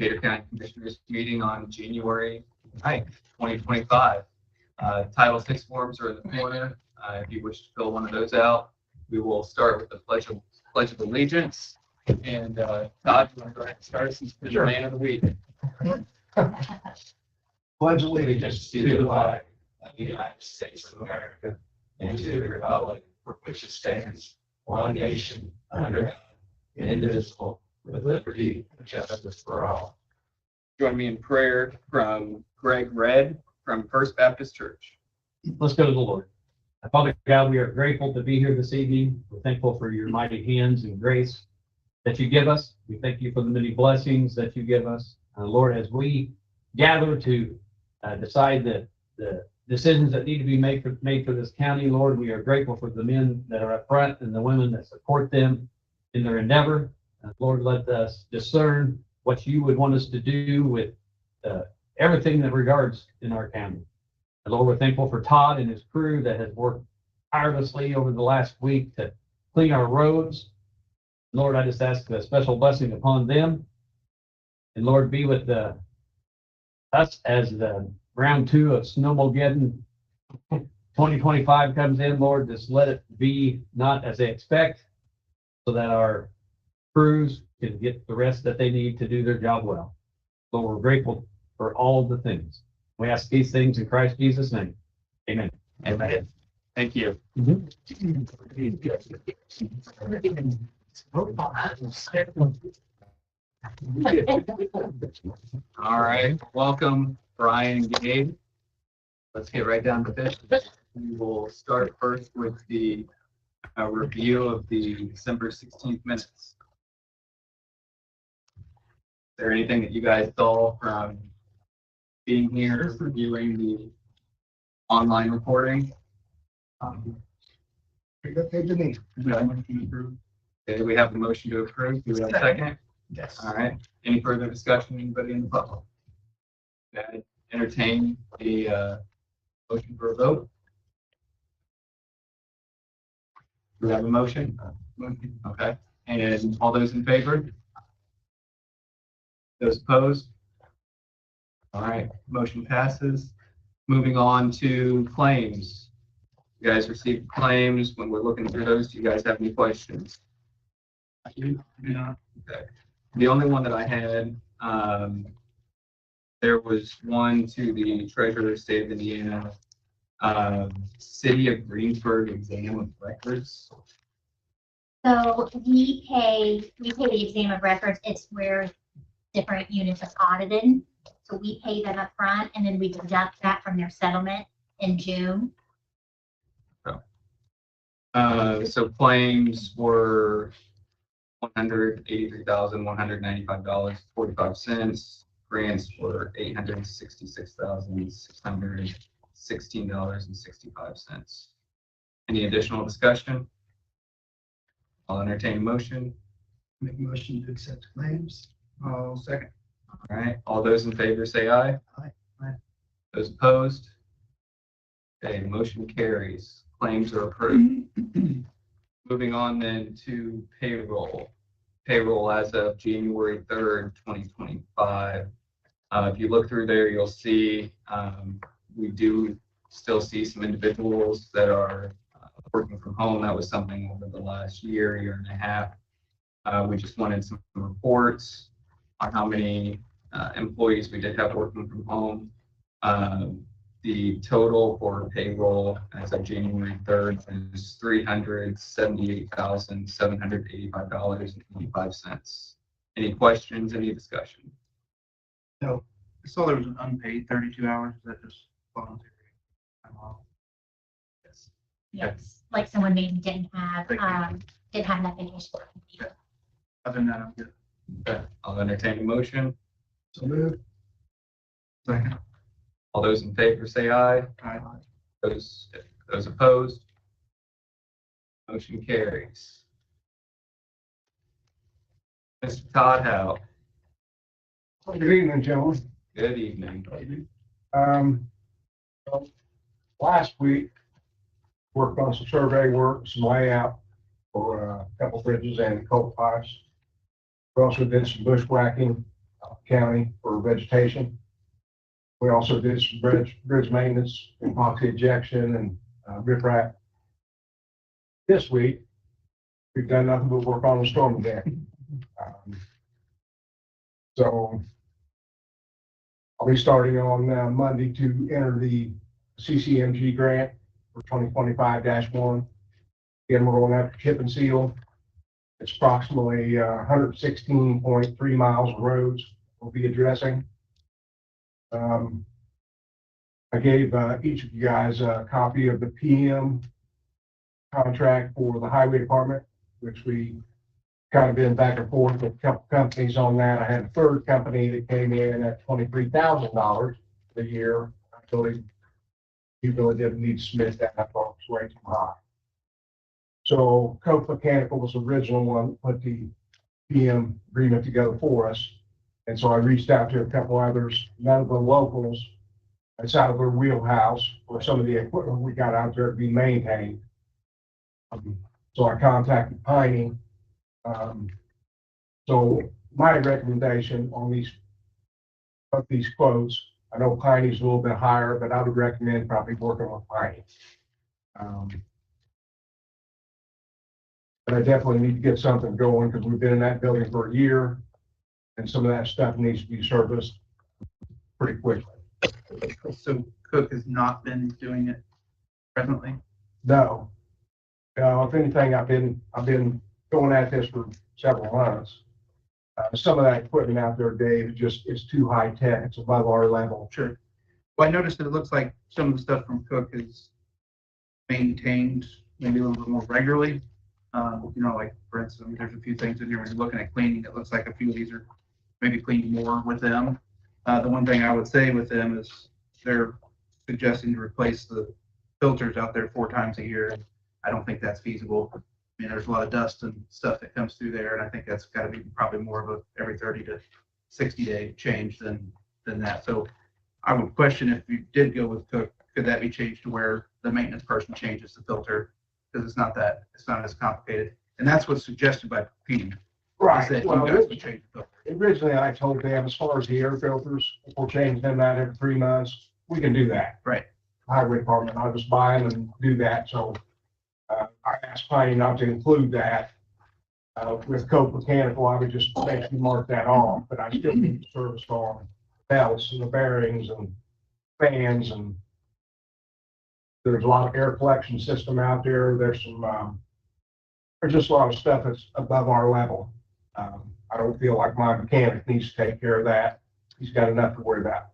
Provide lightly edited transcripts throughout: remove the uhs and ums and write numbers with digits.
Decatur County Commissioners meeting on January 9th, 2025. Title VI forms are in the corner. If you wish to fill one of those out, we will start with the Pledge of Allegiance. And Todd, you want to go ahead and start since you're the man of the week? Pledge allegiance to the flag of the United States of America and to the republic for which it stands, one nation, under God, indivisible, with liberty and justice for all. Join me in prayer from Greg Red from First Baptist Church. Let's go to the Lord. Father God, we are grateful to be here this evening. We're thankful for your mighty hands and grace that you give us. We thank you for the many blessings that you give us. Lord, as we gather to decide the decisions that need to be made for this county, Lord, we are grateful for the men that are up front and the women that support them in their endeavor. Lord, let us discern what you would want us to do with everything that regards in our county. And Lord, we're thankful for Todd and his crew that has worked tirelessly over the last week to clean our roads. Lord, I just ask a special blessing upon them. And Lord, be with us as the round 2 of Snowmogeddon 2025 comes in. Lord, just let it be not as they expect, so that our crews can get the rest that they need to do their job well. Lord, we're grateful for all of the things. We ask these things in Christ Jesus' name. Amen. Amen. Thank you. All right. Welcome, Brian and Gabe. Let's get right down to business. We will start first with the review of the December 16th minutes. Is there anything that you guys saw from being here, reviewing the online recording? Okay, we have the motion to approve. Do we have a second? Yes. All right. Any further discussion? Anybody in the public? Entertain the motion for a vote. Do we have a motion? Okay. And all those in favor? Those opposed? All right. Motion passes. Moving on to claims. You guys received claims. When we're looking through those, do you guys have any questions? I do. Yeah. Okay. The only one that I had, there was one to the Treasurer of the State of Indiana, City of Greensburg exam of records. So we pay the exam of records. It's where different units are audited. So we pay them up front, and then we deduct that from their settlement in June. So claims were $183,195.45. Grants were $866,616.65. Any additional discussion? I'll entertain a motion. Make a motion to accept claims. I'll second. All right. All those in favor say aye. Aye. Aye. Those opposed? Okay, motion carries. Claims are approved. Moving on then to payroll. Payroll as of January 3rd, 2025. If you look through there, you'll see we do still see some individuals that are working from home. That was something over the last year and a half. We just wanted some reports on how many employees we did have working from home. The total for payroll as of January 3rd is $378,785.85. Any questions, any discussion? No, I saw there was an unpaid 32 hours. Is that just voluntary time off? Yes. Yes, like someone maybe didn't have that vacation. Other than that, I'm good. Okay, I'll entertain a motion. So moved. Second. All those in favor say aye. Aye. Those opposed? Motion carries. Mr. Todd Howe. Good evening, gentlemen. Good evening. Last week, worked on some survey work, some layout for a couple bridges and coal pipes. We also did some bushwhacking county for vegetation. We also did some bridge maintenance, epoxy injection, and riprap. This week, we've done nothing but work on the storm deck. So I'll be starting on Monday to enter the CCMG grant for 2025-1. Again, we're going after chip and seal. It's approximately 116.3 miles of roads we'll be addressing. I gave each of you guys a copy of the PM contract for the highway department, which we kind of been back and forth with a couple companies on that. I had a third company that came in at $23,000 a year. I told him he really didn't need to submit that. I thought it was way too high. So Coke Mechanical was the original one that put the PM agreement together for us. And so I reached out to a couple others, none of the locals. It's out of their wheelhouse for some of the equipment we got out there to be maintained. So I contacted Piney. So my recommendation on these quotes, I know Piney's a little bit higher, but I would recommend probably working with Piney. But I definitely need to get something going because we've been in that building for a year and some of that stuff needs to be serviced pretty quickly. So Cook has not been doing it presently? No. If anything, I've been going at this for several months. Some of that equipment out there, Dave, is too high tech. It's above our level. Sure. Well, I noticed that it looks like some of the stuff from Cook is maintained maybe a little bit more regularly. Like for instance, there's a few things in here when you're looking at cleaning, it looks like a few of these are maybe cleaned more with them. The one thing I would say with them is they're suggesting to replace the filters out there 4 times a year. I don't think that's feasible. I mean, there's a lot of dust and stuff that comes through there, and I think that's got to be probably more of a every 30 to 60 day change than that. So I would question if you did go with Cook, could that be changed to where the maintenance person changes the filter? Because it's not as complicated. And that's what's suggested by Pete. Right. Is that Well, you guys would change the filter. originally I told them as far as the air filters, if we'll change them out every 3 months, we can do that. Right. Highway department, I'll just buy them and do that. So I asked Piney not to include that. With Coke Mechanical, I would just basically mark that off, but I still need to service on belts and the bearings and fans, and there's a lot of air collection system out there. There's just a lot of stuff that's above our level. I don't feel like my mechanic needs to take care of that. He's got enough to worry about.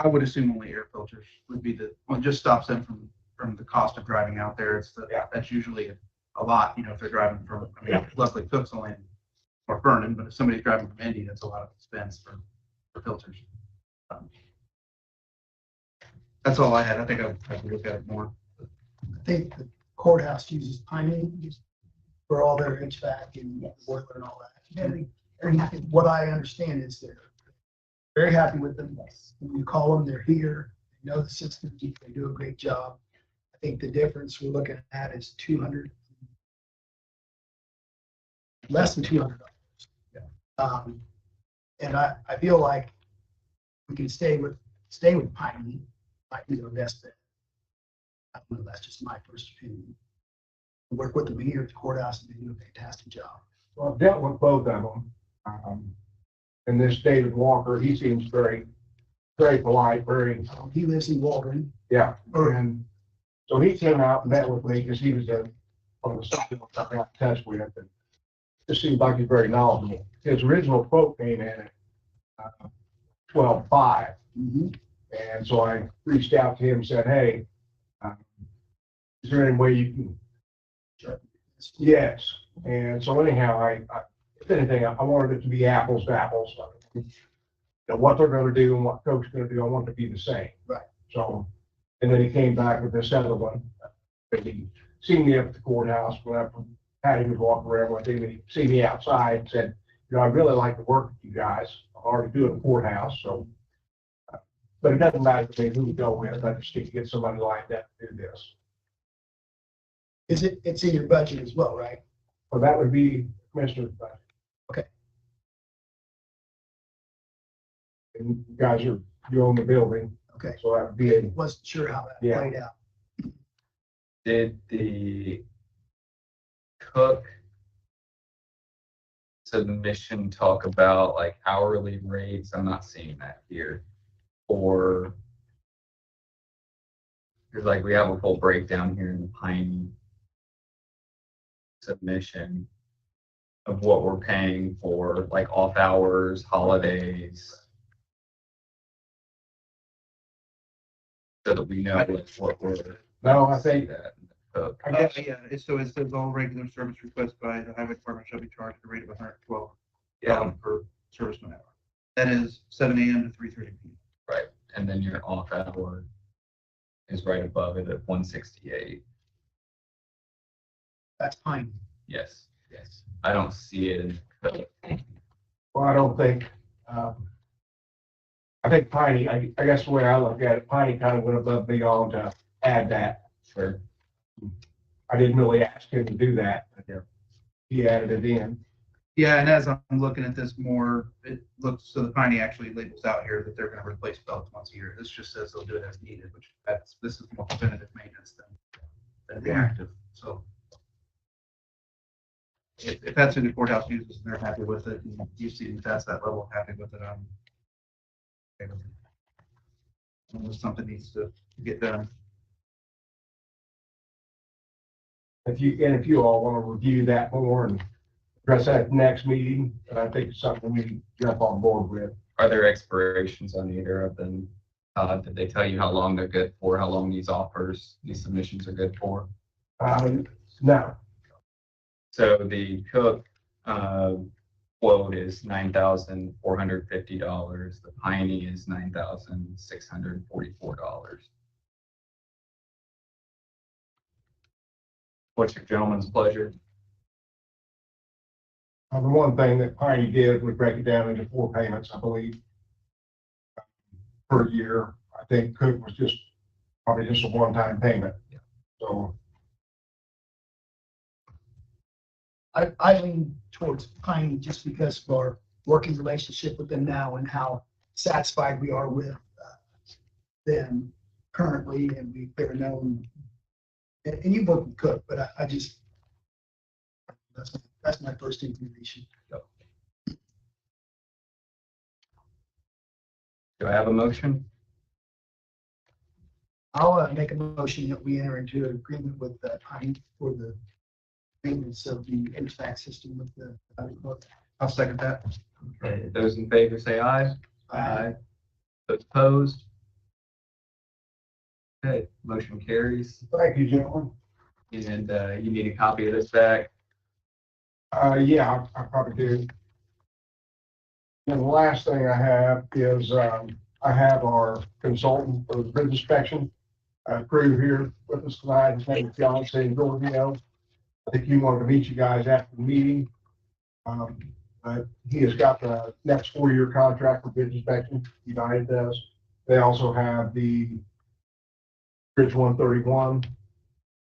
I would assume only air filters would be just stops them from the cost of driving out there. That's usually a lot, if they're driving from, luckily Cook's only in North Vernon, but if somebody's driving from Indy, that's a lot of expense for filters. That's all I had. I think I have to look at it more. I think the courthouse uses Piney for all their HVAC and boiler and all that. And what I understand is they're very happy with them. When you call them, they're here. They know the system. They do a great job. I think the difference we're looking at is less than $200. And I feel like we can stay with Piney. Might be their best bet. I don't know. That's just my first opinion. Work with them here at the courthouse, and they do a fantastic job. Well, I've dealt with both of them. And this David Walker, he seems very, very polite, very. He lives in Waldron. Yeah. And so he came out and met with me because he was one of the stuff I got in touch with. And it just seemed like he's very knowledgeable. His original quote came in at $12,500. And so I reached out to him and said, hey, is there any way you can? Sure. Yes. And so anyhow, if anything, I wanted it to be apples to apples. What they're going to do and what Coke's going to do, I want it to be the same. Right. So, and then he came back with this other one. He seen me up at the courthouse when I had him walk around with him, and he see me outside and said, I really like to work with you guys. I'm already doing the courthouse, so. But it doesn't matter to me who we go with. I just need to get somebody like that to do this. It's in your budget as well, right? Well, that would be Commissioner's budget. Okay. and you guys you own the building, Okay, so that would be a, wasn't sure how that Yeah. played out. Did the cook submission talk about like hourly rates? I'm not seeing that here. Or, because like we have a full breakdown here in the Piney submission of what we're paying for like off hours, holidays. So that we know like what we're. No, I think- that cook. I guess, Yeah, so it says all regular service requests by the highway department shall be charged at a rate of $112 Yeah, per serviceman hour. That is 7 a.m. to 3:30 p.m. right. And then your off hour is right above it at 168. That's fine. Yes, yes. I don't see it in the code. well, I don't think, I think Piney, I guess the way I look at it, Piney kind of went above and beyond to add that. Sure. I didn't really ask him to do that. But Yeah. He added it in. Yeah, and as I'm looking at this more, it looks, so the Piney actually labels out here that they're gonna replace belts once a year. This just says they'll do it as needed, which this is more preventative maintenance than reactive, so. If that's who the courthouse uses and they're happy with it, and you see that that's that level, happy with it, okay with it. Unless something needs to get done. If you all want to review that more and address that next meeting, I think it's something we need to jump on board with. Are there expirations on either of them? Did they tell you how long they're good for, how long these offers, these submissions are good for? No, So the cook quote is $9,450. The Piney is $9,644. What's your gentleman's pleasure? the one thing that Piney did was break it down into 4 payments, I believe, per year. I think Cook was probably just a one-time payment. Yeah. So, I lean towards Piney just because of our working relationship with them now and how satisfied we are with them currently, and they're known. And you work with Cook, but I just, that's my first inclination. Do I have a motion? I'll make a motion that we enter into an agreement with Piney for the maintenance of the HVAC system with the. I'll second that. Okay, those in favor say aye. Those opposed? Okay, motion carries. thank you, gentlemen. And you need a copy of this back. Yeah, I probably do. And the last thing I have is, I have our consultant for the bridge inspection crew here with us tonight. His name is John St. Giorgio. I think he wanted to meet you guys after the meeting. But he has got the next 4-year contract for bridge inspection. United does. They also have the Bridge 131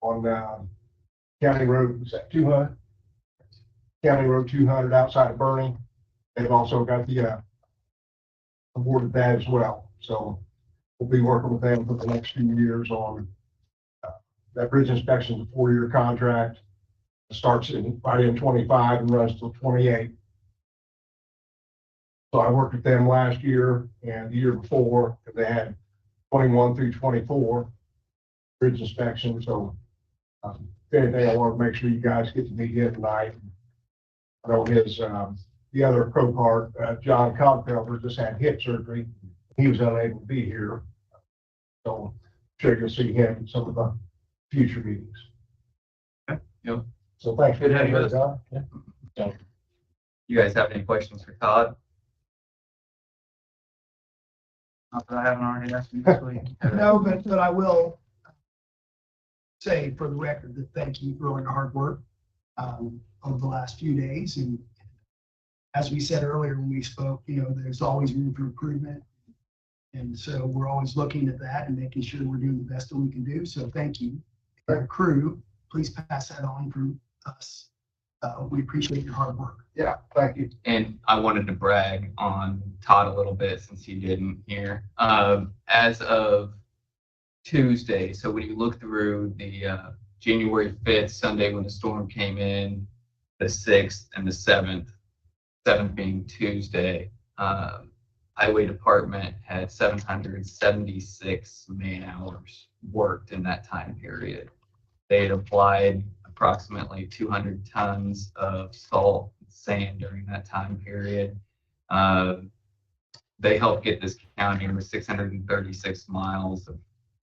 on County Road, is that 200? County Road 200 outside of Bernie. They've also got the awarded that as well. So we'll be working with them for the next few years on that bridge inspection, the 4-year contract. It starts right in 25 and runs till 28. So I worked with them last year and the year before, and they had 21 through 24 bridge inspection. So if anything, I want to make sure you guys get to meet him tonight. I know his, the other pro part, John Cogfelder, just had hip surgery. He was unable to be here. So I'm sure you'll see him in some of the future meetings. Yep. So thanks. Good having you with us. John. You guys have any questions for Todd? Not that I haven't already asked you this week. No, but I will say for the record that thank you for all your hard work over the last few days. And as we said earlier when we spoke, there's always room for improvement. And so we're always looking at that and making sure we're doing the best that we can do. So thank you. Our crew, please pass that on from us We appreciate your hard work. Yeah, thank you. And I wanted to brag on Todd a little bit since he didn't here. As of Tuesday, so when you look through the January 5th, Sunday when the storm came in, the 6th and the 7th being Tuesday, Highway Department had 776 man hours worked in that time period. They had applied approximately 200 tons of salt and sand during that time period. They helped get this county with 636 miles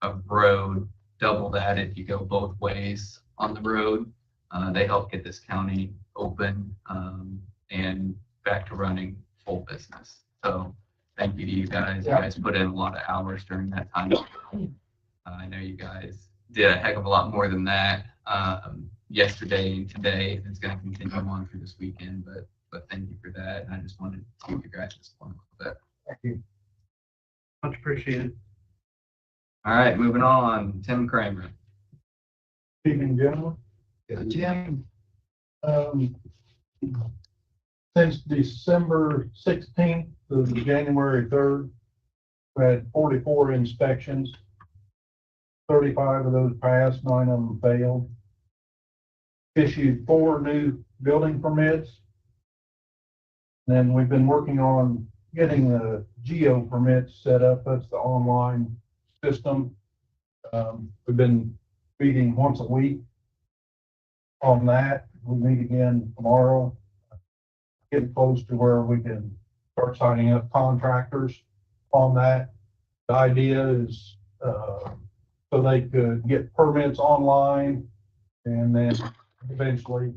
of road, double that if you go both ways on the road. They helped get this county open and back to running full business. So thank you to you guys. You guys put in a lot of hours during that time. I know you guys did a heck of a lot more than that yesterday and today. It's going to continue on through this weekend, but thank you for that. And I just wanted to give you guys this one a little bit. Thank you. Much appreciated. All right, moving on. Tim Kramer. Evening, gentlemen. Jim, Since December 16th to January 3rd, we had 44 inspections. 35 of those passed, 9 of them failed. Issued 4 new building permits. Then we've been working on getting the geo permits set up. That's the online system. We've been meeting once a week on that. We meet again tomorrow. Getting close to where we can start signing up contractors on that. The idea is so they could get permits online and then eventually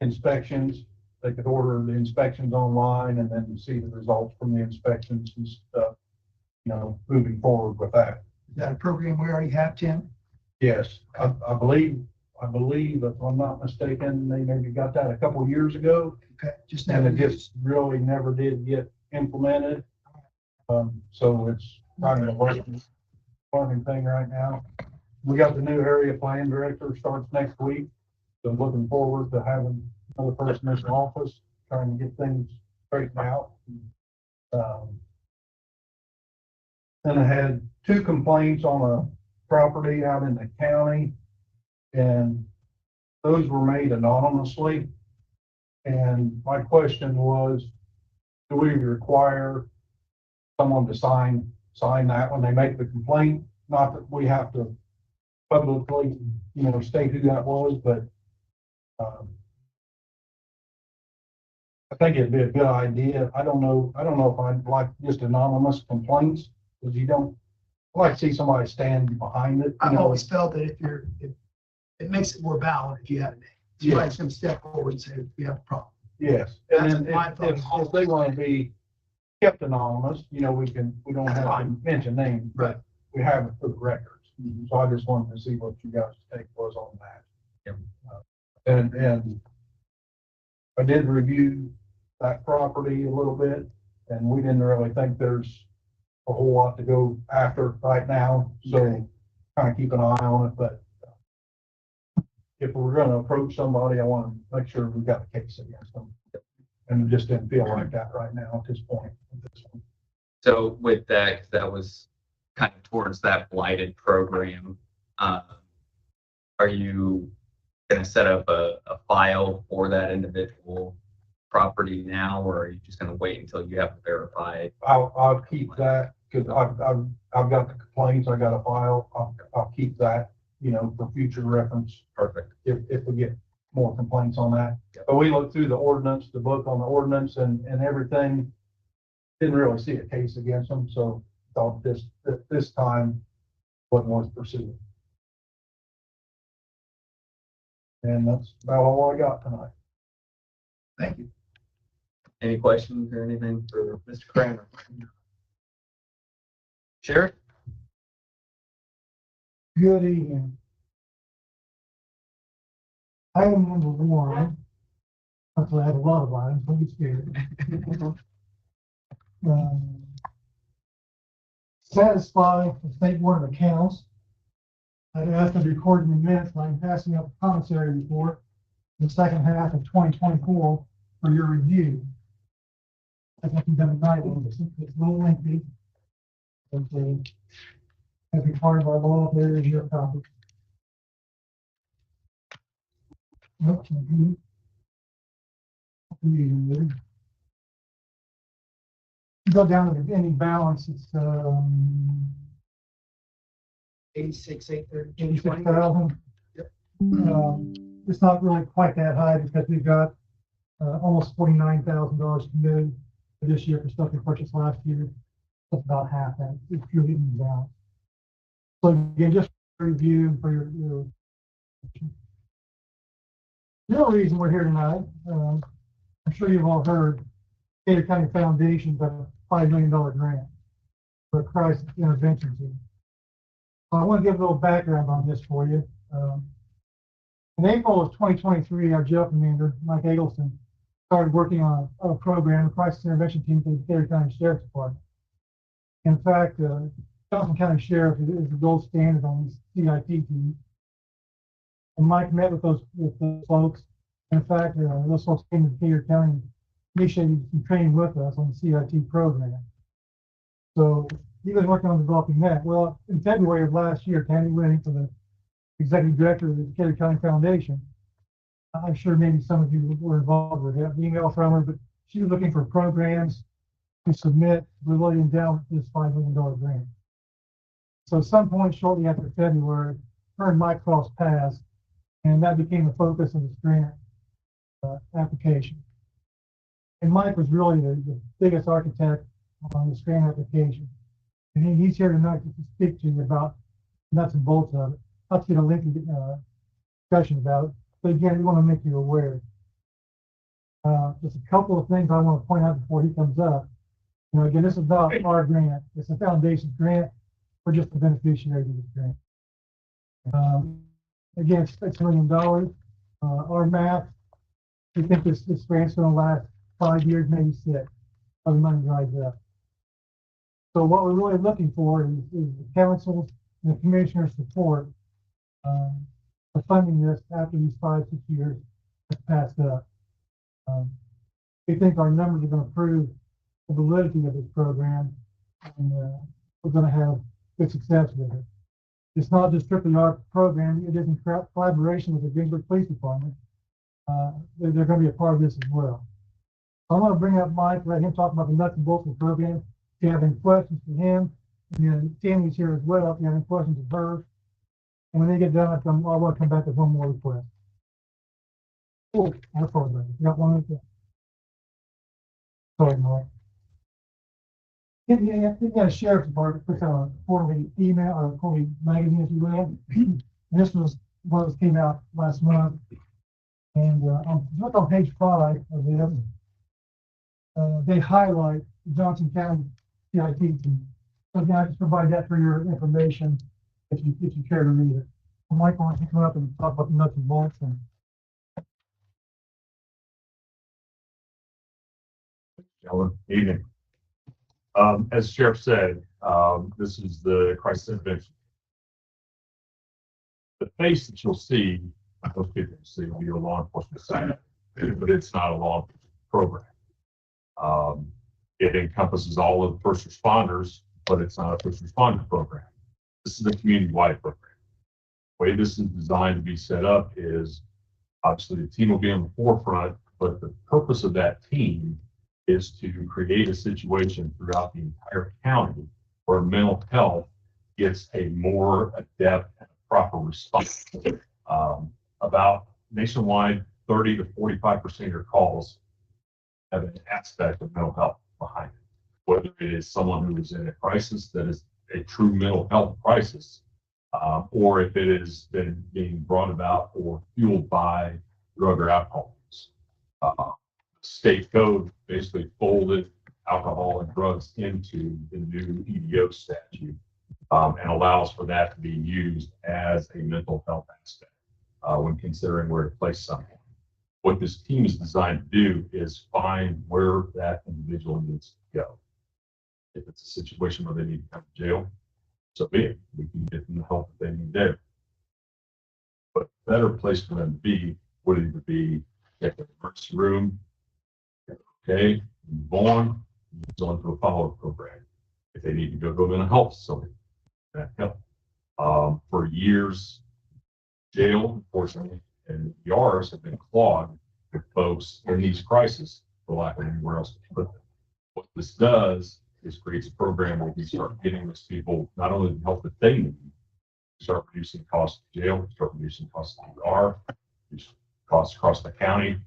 inspections. They could order the inspections online and then see the results from the inspections and stuff, you know, moving forward with that. is that a program we already have, Tim? Yes, I believe, if I'm not mistaken, they maybe got that a couple of years ago. Okay, just And now. it just really never did get implemented. So it's kind of a learning thing right now. We got the new area plan director starts next week. So looking forward to having another person in the office, trying to get things straightened out. Then I had 2 complaints on a property out in the county. And those were made anonymously. And my question was, do we require someone to sign that when they make the complaint? Not that we have to publicly, you know, state who that was, but I think it'd be a good idea. I don't know if I'd like just anonymous complaints, because you don't, I like to see somebody stand behind it. You I've know. always felt that if it makes it more valid if you have a name. Somebody's gonna step forward and say, we have a problem. Yes, and then That's my if they want to be kept anonymous, you know, we don't have to mention names, but we have it for the records. So I just wanted to see what you guys' take was on that. Yep. And I did review that property a little bit, and we didn't really think there's a whole lot to go after right now, so kind of keep an eye on it, but if we're gonna approach somebody, I want to make sure we've got a case against them. And it just didn't feel like that right now at this point. So with that, 'cause that was kind of towards that blighted program, are you going to set up a file for that individual property now, or are you just going to wait until you have it verified? I'll keep that, because I've got the complaints, I got a file, I'll keep that, you know, for future reference. Perfect. If we get more complaints on that. But we looked through the ordinance, the book on the ordinance and everything. Didn't really see a case against them, so thought this time wasn't worth pursuing. And that's about all I got tonight. Thank you. Any questions or anything for Mr. Kramer? Sheriff? Good evening. Item number 1, actually I have a lot of items, don't be scared. Satisfy the State Board of Accounts. I'd ask them to record in the minutes by passing up a commissary report the second half of 2024 for your review. I think you've done a night one, it's a little lengthy. And every part of our law, there is your copy. Okay. You go down to the ending balance, it's 86,000. Yep. It's not really quite that high because we've got almost $49,000 committed for this year for stuff we purchased last year. That's about half that. It's purely ending balance. So again, just for review for your real reason we're here tonight, I'm sure you've all heard, Decatur County Foundation got a $5 million grant for a crisis intervention team. So I want to give a little background on this for you. In April of 2023, our jail commander, Mike Eggleston, started working on a program, a crisis intervention team for the Decatur County Sheriff's Department. In fact, Johnson County Sheriff is the gold standard on these CIT teams. And Mike met with those folks. In fact, those folks came to Decatur County and initiated some training with us on the CIT program. So he was working on developing that. Well, in February of last year, Tammy went into the executive director of the Decatur County Foundation. I'm sure maybe some of you were involved with that email from her, but she was looking for programs to submit relating down this $5 million grant. So at some point shortly after February, her and Mike crossed paths, and that became the focus of this grant application. And Mike was really the biggest architect on this grant application. And he's here tonight to speak to you about nuts and bolts of it. I'll get a lengthy discussion about it. But again, we want to make you aware. Just a couple of things I want to point out before he comes up. You know, again, this is not our grant. It's a foundation grant. We're just the beneficiaries of this grant. Again, it's $6 million. Our math, we think this grant's going to last 5 years, maybe 6, by the money dries up. So what we're really looking for is the council's and the commissioner's support for funding this after these 5-6 years have passed up. We think our numbers are going to prove the validity of this program, and we're going to have good success with it. It's not just strictly our program, it is in collaboration with the Greensburg Police Department. They're going to be a part of this as well. I want to bring up Mike, let him talk about the nuts and bolts of the program. If you have any questions for him, and then Tammy's here as well, if you have any questions of her. And when they get done, I want to come back with one more request. Oh, I apologize. You got one right there. Sorry, Mike. You got a sheriff's department, puts out a quarterly email or a quarterly magazine, if you will. And this was one that came out last month. And look on page 5 of it. They highlight the Johnson County CIT team. So again, I just provide that for your information if you care to read it. Mike, why don't you come up and talk about the nuts and bolts? And Evening. As the Sheriff said, this is the crisis intervention. The face that you'll see, most people see, will be a law enforcement side, but it's not a law enforcement program. It encompasses all of the first responders, but it's not a first responder program. This is a community-wide program. The way this is designed to be set up is obviously the team will be on the forefront, but the purpose of that team is to create a situation throughout the entire county where mental health gets a more adept and proper response. About nationwide, 30 to 45% of your calls have an aspect of mental health behind it. Whether it is someone who is in a crisis that is a true mental health crisis, or if it is been being brought about or fueled by drug or alcohol use. State code basically folded alcohol and drugs into the new EDO statute and allows for that to be used as a mental health aspect when considering where to place someone. What this team is designed to do is find where that individual needs to go. If it's a situation where they need to come to jail, so be it. We can get them the help that they need there. But a better place for them to be would either be at the emergency room, okay, born, on to a follow-up program. If they need to go to a mental health facility, that help. For years, jail, unfortunately, and ERs have been clogged with folks in these crises for lack of anywhere else to put them. What this does is creates a program where we start getting those people not only the help that they need, start reducing costs of jail, start reducing costs of ER, reduce costs across the county.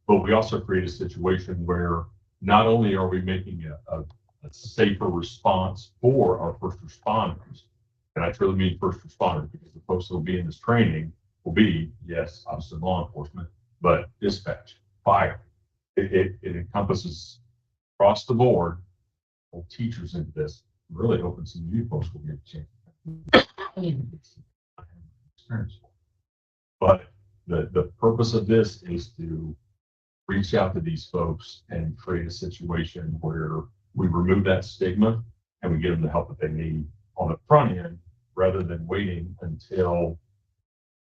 But we also create a situation where not only are we making a safer response for our first responders, and I truly mean first responders because the folks that will be in this training will be, yes, obviously law enforcement, but dispatch, fire. It encompasses across the board, pull teachers into this, really hoping some new folks will get a chance. Experience. But the purpose of this is to reach out to these folks and create a situation where we remove that stigma and we get them the help that they need on the front end rather than waiting until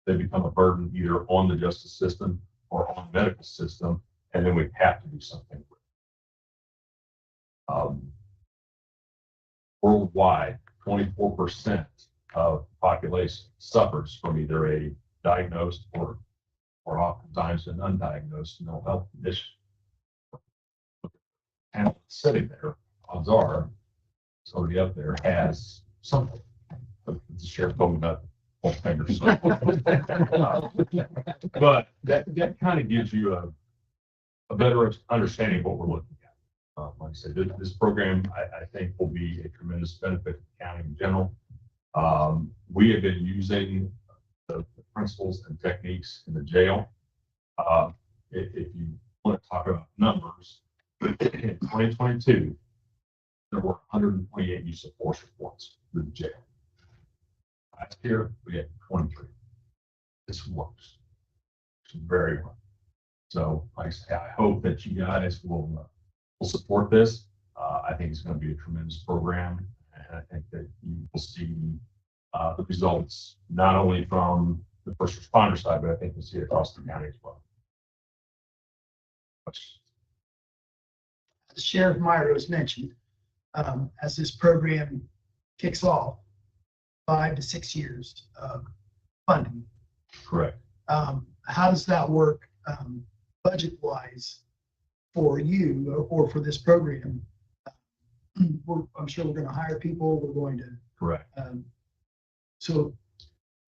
they become a burden either on the justice system or on the medical system, and then we have to do something with it. Worldwide, 24% of the population suffers from either a diagnosed or oftentimes an undiagnosed mental health condition. And sitting there, odds are somebody up there has something. The sheriff told me about the fingers. But that kind of gives you a better understanding of what we're looking at. Like I said, this program I think will be a tremendous benefit to the county in general. We have been using the principles and techniques in the jail. If you want to talk about numbers, in 2022, there were 128 use of force reports with the jail. Last year, we had 23. This works. It's very well. So, like I say, I hope that you guys will support this. I think it's going to be a tremendous program, and I think that you will see the results not only from the first responder side, but I think we'll see it across the county as well. As Sheriff Meyer has mentioned, as this program kicks off, 5 to 6 years of funding. Correct. How does that work budget-wise for you or for this program? I'm sure we're going to hire people. We're going to. Correct. So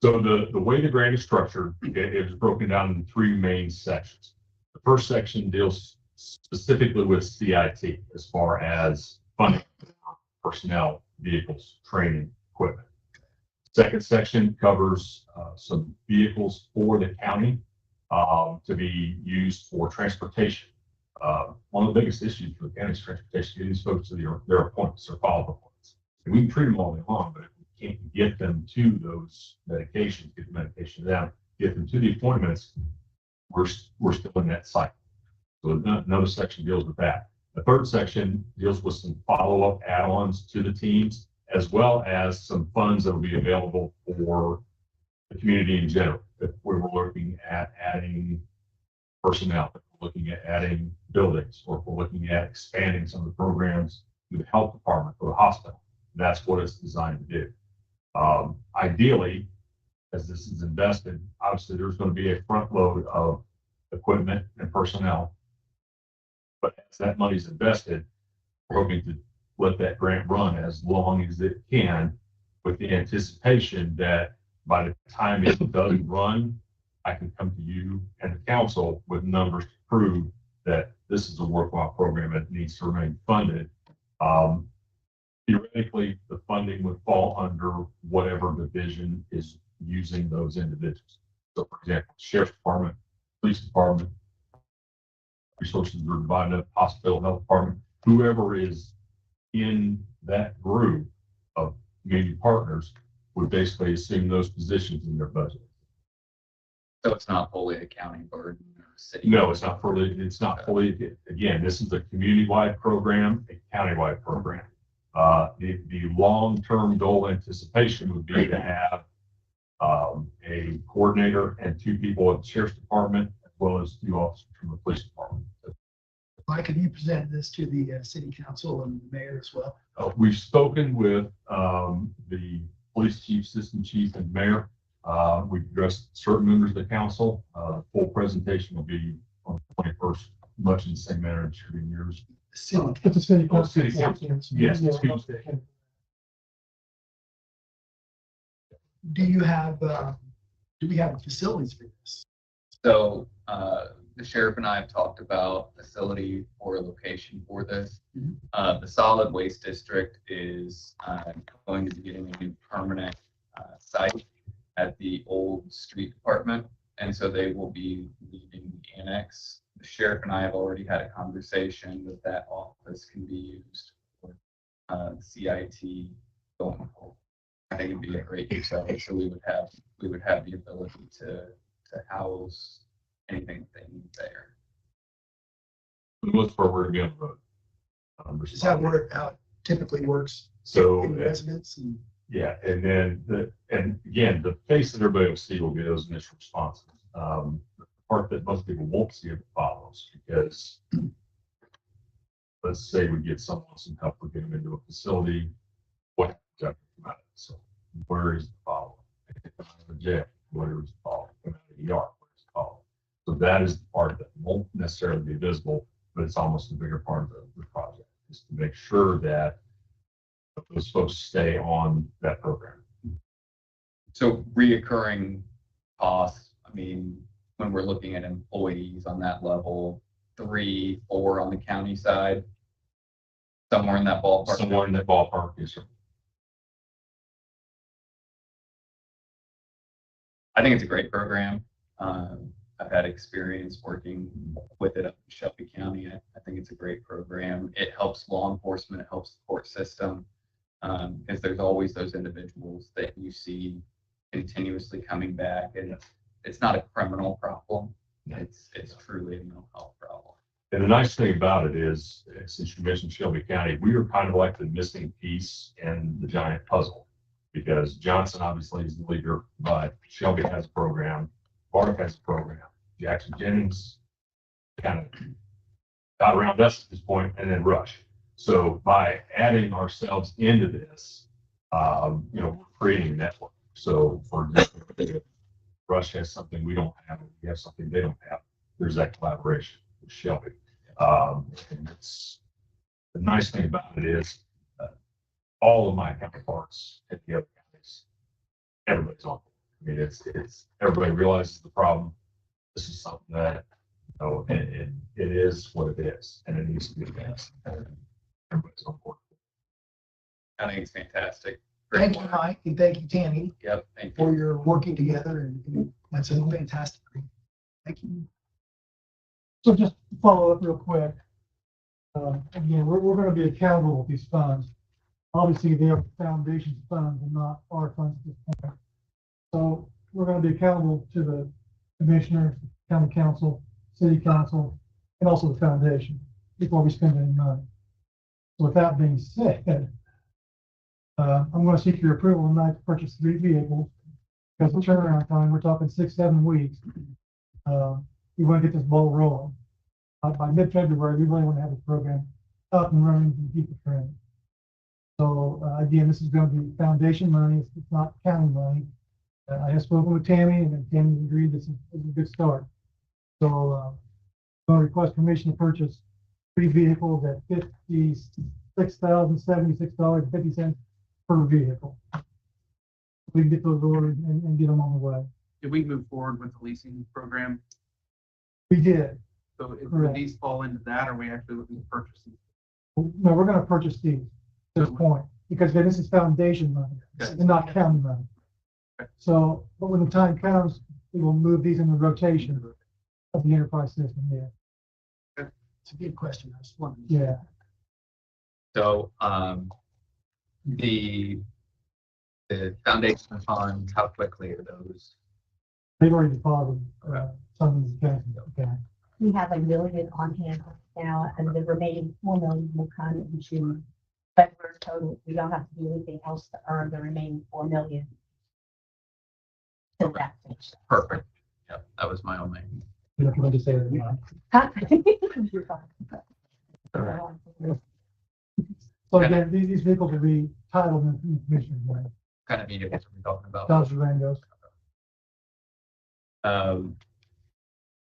the way the grant is structured, it is broken down in 3 main sections. The first section deals specifically with CIT as far as funding, personnel, vehicles, training, equipment. Second section covers some vehicles for the county to be used for transportation. One of the biggest issues for the county is transportation, getting these folks to their appointments or follow-up appointments. And we can treat them all day long, but if we can't get them to those medications, get the medication down, get them to the appointments, we're still in that cycle. So another section deals with that. The third section deals with some follow-up add-ons to the teams, as well as some funds that will be available for the community in general. If we're looking at adding personnel, if we're looking at adding buildings, or if we're looking at expanding some of the programs through the health department or the hospital, that's what it's designed to do. Ideally, as this is invested, obviously there's going to be a front load of equipment and personnel. But as that money's invested, we're hoping to let that grant run as long as it can, with the anticipation that by the time it does run, I can come to you and the council with numbers to prove that this is a worthwhile program that needs to remain funded. Theoretically, the funding would fall under whatever division is using those individuals. So, for example, Sheriff's Department, Police Department, resources are divided up, hospital, health department, whoever is in that group of community partners would basically assume those positions in their budget. So it's not fully a county burden or a city? No, it's not fully, again, this is a community-wide program, a county-wide program. The long-term goal anticipation would be to have a coordinator and 2 people at the sheriff's department, as well as 2 officers from the police department. Mike, have you presented this to the city council and the mayor as well? We've spoken with the police chief, assistant chief, and mayor. We've addressed certain members of the council. Full presentation will be on the 21st, much in the same manner as in years. City. It's a city. Oh, city council. Yes, Tuesday. Do you have, do we have facilities for this? So, the sheriff and I have talked about facility or location for this. The solid waste district is going to be getting a new permanent site at the old street department. And so they will be leaving the annex. The sheriff and I have already had a conversation that that office can be used for CIT going forward. I think it'd be a great facility. So we would have the ability to house anything they need there. Most part, we're going to Is that how it typically works So, in residents? And yeah, and then again, the face that everybody will see will be those initial responses. The part that most people won't see are the follows, because let's say we get someone some help, we get them into a facility, what happens after they come out? So where is the follow? If they come out of jail, where is the follow? Come out of the ER, where is the follow? So that is the part that won't necessarily be visible, but it's almost a bigger part of the project, is to make sure that those folks stay on that program. So reoccurring costs, I mean, when we're looking at employees on that level, 3, 4 on the county side, somewhere in that ballpark. Somewhere in that ballpark, yes, sir. I think it's a great program. I've had experience working with it up in Shelby County. I think it's a great program. It helps law enforcement, it helps the court system. Because there's always those individuals that you see continuously coming back, and it's not a criminal problem. It's truly a mental health problem. And the nice thing about it is, since you mentioned Shelby County, we are kind of like the missing piece in the giant puzzle. Because Johnson obviously is the leader, but Shelby has a program, Bark has a program, Jackson Jennings kind of got around us at this point, and then Rush. So by adding ourselves into this, we're creating a network. So for example, if Rush has something we don't have, we have something they don't have, there's that collaboration with Shelby. And it's the nice thing about it is all of my counterparts at the other counties, everybody's on board. I mean, it's everybody realizes the problem. This is something that, and it is what it is, and it needs to be addressed. Everybody's on board. I think it's fantastic. thank you, Mike, and thank you, Tammy, Yep, thank for you. your working together, and that's a fantastic. Thank you. So just to follow up real quick. Again, we're gonna be accountable with these funds. Obviously, they are foundation funds and not our funds at this point. So we're gonna be accountable to the commissioners, county council, city council, and also the foundation before we spend any money. So with that being said, I'm gonna seek your approval tonight to purchase 3 vehicles. Because the turnaround time, we're talking 6-7 weeks. We want to get this ball rolling. By mid-February, we really want to have the program up and running and people trained. So again, this is going to be foundation money. It's not county money. I have spoken with Tammy, and then Tammy agreed this is a good start. So I'm going to request permission to purchase 3 vehicles at $56,076.50 per vehicle. We can get those ordered and get them on the way. Did we move forward with the leasing program? We did. So if Correct. these fall into that, or are we actually looking to purchase them? No, we're gonna purchase these at this point, because this is foundation money, Okay. and not county money. Okay. So, but when the time comes, we will move these in the rotation of the enterprise system, yeah. It's a good question. I just wanted. Yeah. So, the foundation funds, how quickly are those? They've already deposited, some of these accounts, okay. We have $1 million on hand now, and the remaining $4 million will come in June. But we're total, we don't have to do anything else to earn the remaining $4 million. till that finishes. Perfect. Yep, that was my only. You know, if you want to say that, yeah. You're fine. So again, these vehicles will be titled in the commissioner's name. Kind of vehicles are we talking about? Dodge Durangos.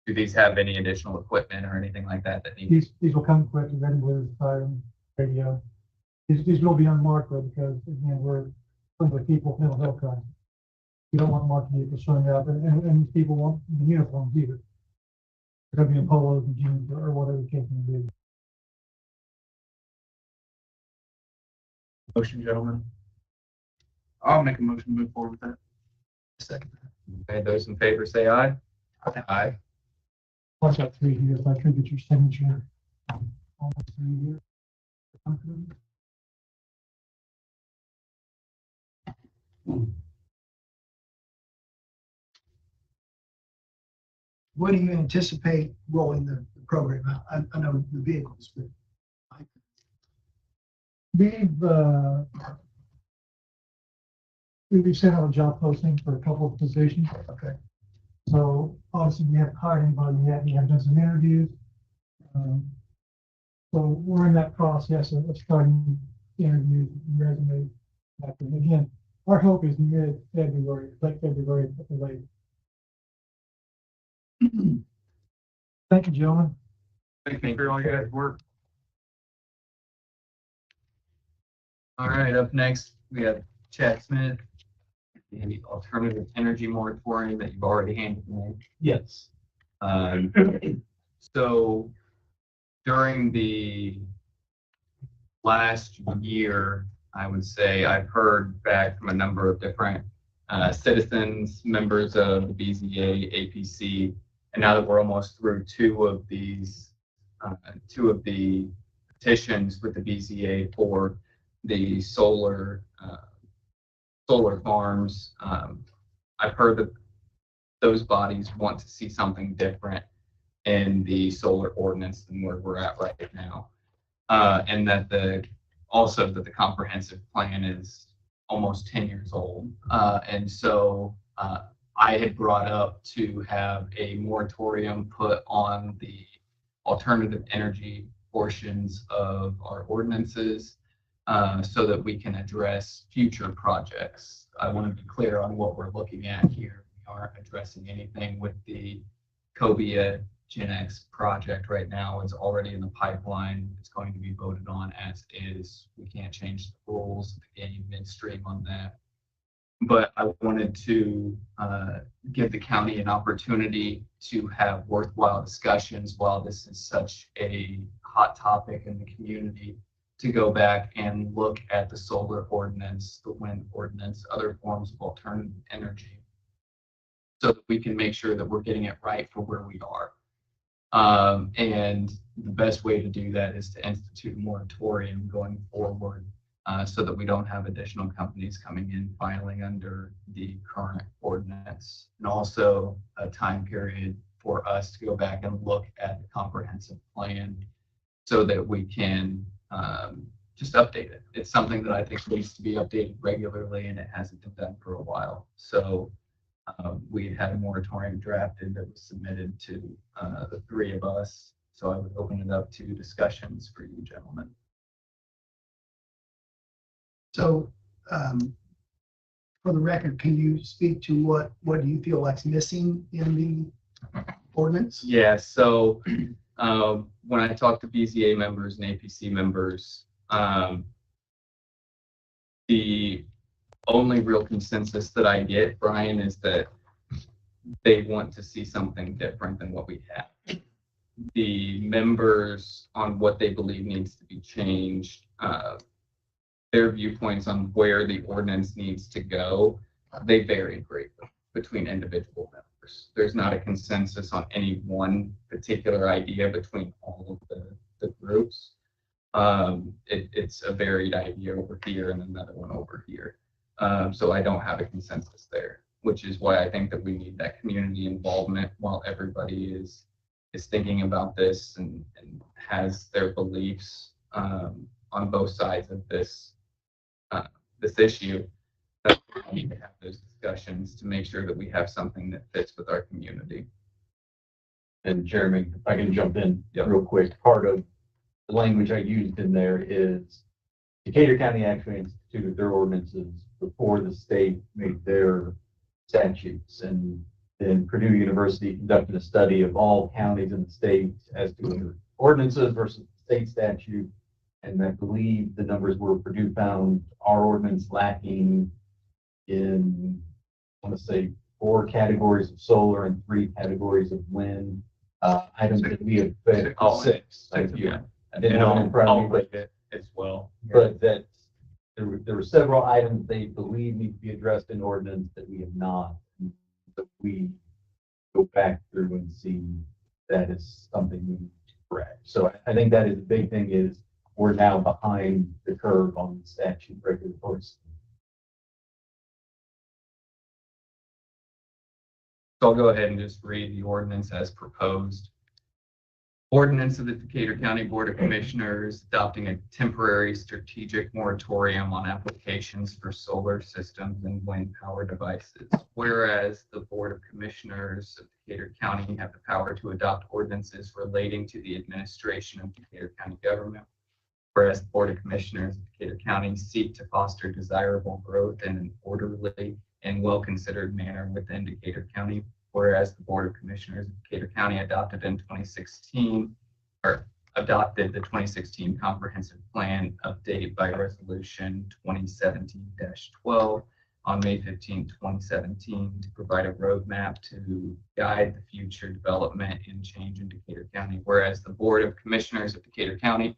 Do these have any additional equipment or anything like that that needs? These will come equipped with ready with siren, radio. These will be unmarked though, because again, we're dealing with people with mental health crisis. You don't want marked vehicles showing up, and these people want the uniforms either. They're gonna be in polos and jeans or whatever the case may be. Motion, gentlemen. I'll make a motion to move forward with that. Second. Okay, those in favor say aye. Aye. I've got 3 here, if I could get your signature. On the 3 here. When do you anticipate rolling the program out? I know the vehicles, but We've sent out a job posting for a couple of positions. okay. So obviously we haven't hired anybody yet. We have done some interviews. So we're in that process of starting interviews and resumes. And again, our hope is mid-February, late February, at the latest. Thank you, gentlemen. Thank you for all your guys' work. All right, up next, we have Chad Smith, the alternative energy moratorium that you've already handed me. Yes. So during the last year, I would say I've heard back from a number of different citizens, members of the BZA, APC, and now that we're almost through two of the petitions with the BZA for the solar farms, I've heard that those bodies want to see something different in the solar ordinance than where we're at right now. And that the comprehensive plan is almost 10 years old. And so I had brought up to have a moratorium put on the alternative energy portions of our ordinances so that we can address future projects. I want to be clear on what we're looking at here. We aren't addressing anything with the Cobia Gen X project right now. It's already in the pipeline. It's going to be voted on as is. We can't change the rules of the game midstream on that. But I wanted to give the county an opportunity to have worthwhile discussions while this is such a hot topic in the community, to go back and look at the solar ordinance, the wind ordinance, other forms of alternative energy, so that we can make sure that we're getting it right for where we are. And the best way to do that is to institute a moratorium going forward so that we don't have additional companies coming in filing under the current ordinance, and also a time period for us to go back and look at the comprehensive plan so that we can just update it. It's something that I think needs to be updated regularly, and it hasn't been done for a while. So we had a moratorium drafted that was submitted to the 3 of us. So I would open it up to discussions for you gentlemen. So, for the record, can you speak to what do you feel like's missing in the ordinance? Yeah, so when I talk to BZA members and APC members, the only real consensus that I get, Brian, is that they want to see something different than what we have. The members on what they believe needs to be changed, their viewpoints on where the ordinance needs to go, they vary greatly between individual members. There's not a consensus on any one particular idea between all of the groups. It's a varied idea over here and another one over here. So I don't have a consensus there, which is why I think that we need that community involvement while everybody is thinking about this and has their beliefs on both sides of this issue. That we need to have those discussions to make sure that we have something that fits with our community. And Jeremy, if I can jump in Yep. real quick, part of the language I used in there is Decatur County actually instituted their ordinances before the state made their statutes. And then Purdue University conducted a study of all counties in the state as to their ordinances versus the state statute. And I believe the numbers were Purdue found our ordinance lacking in, I want to say, 4 categories of solar and 3 categories of wind. Items that we have fed All 6. Six, yeah. I didn't And know in front I'll of me, read but, it as well. that there were several items they believe need to be addressed in ordinance that we have not. So we go back through and see that is something we need to correct. So I think that is the big thing is we're now behind the curve on the statute regulatory. So I'll go ahead and just read the ordinance as proposed. Ordinance of the Decatur County Board of Commissioners adopting a temporary strategic moratorium on applications for solar systems and wind power devices. Whereas the Board of Commissioners of Decatur County have the power to adopt ordinances relating to the administration of Decatur County government. Whereas the Board of Commissioners of Decatur County seek to foster desirable growth in an orderly and well-considered manner within Decatur County. Whereas the Board of Commissioners of Decatur County adopted the 2016 Comprehensive Plan Update by Resolution 2017-12 on May 15, 2017 to provide a roadmap to guide the future development and change in Decatur County. Whereas the Board of Commissioners of Decatur County